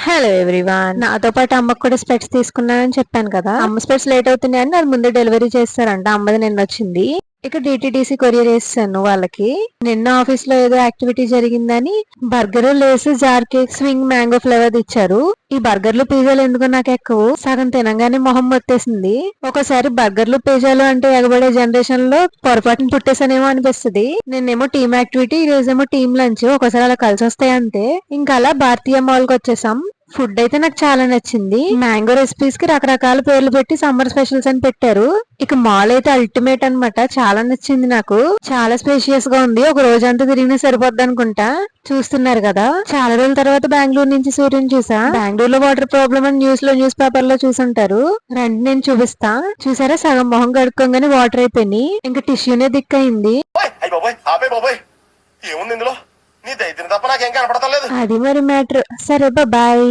Hello everyone, నాతో పాటు అమ్మకు కూడా స్పెట్స్ తీసుకున్నానని చెప్పాను కదా. అమ్మ స్పెట్స్ లేట్ అవుతున్నాయని అది ముందే డెలివరీ చేస్తారంట. అమ్మది నిన్న వచ్చింది. ఇక డిటిడిసి కొరియర్ చేస్తాను వాళ్ళకి. నిన్న ఆఫీస్ లో ఏదో యాక్టివిటీ జరిగిందని burger, Lay's, jar cake, swing, mango flavour ఇచ్చారు. ఈ బర్గర్లు, పిజ్జాలు ఎందుకో నాకు ఎక్కువ. సగం తినగానే మొహం వచ్చేసింది. ఒకసారి బర్గర్లు, పిజ్జాలు అంటే ఎగబడే జనరేషన్ లో పొరపాటున పుట్టేసానేమో అనిపిస్తుంది. నిన్నేమో టీమ్ యాక్టివిటీ, ఈ రోజేమో టీమ్ లంచ్. ఒకసారి అలా కలిసి వస్తాయి అంతే. ఇంకా అలా భారతీయ మాల్ కి వచ్చేసాం. ఫుడ్ అయితే నాకు చాలా నచ్చింది. మ్యాంగో రెసిపీస్ కి రకరకాల పేర్లు పెట్టి సమ్మర్ స్పెషల్స్ అని పెట్టారు. ఇక మాల్ అయితే అల్టిమేట్ అన్నమాట. చాలా నచ్చింది నాకు. చాలా స్పేషియస్ గా ఉంది. ఒక రోజంతా తిరిగినా సరిపోద్ది అనుకుంటా. చూస్తున్నారు కదా, చాలా రోజుల తర్వాత బెంగళూరు నుంచి సూర్యుని చూసా. బెంగళూరులో వాటర్ ప్రాబ్లమ్ అని న్యూస్ పేపర్ లో చూసుంటారు. రండి నేను చూపిస్తా. చూసారా, సగం మొహం కడుక్కోగానే వాటర్ అయిపోయినాయి. ఇంకా టిష్యూనే దిక్కయింది. అది మరి మ్యాటర్. సరే బాయ్.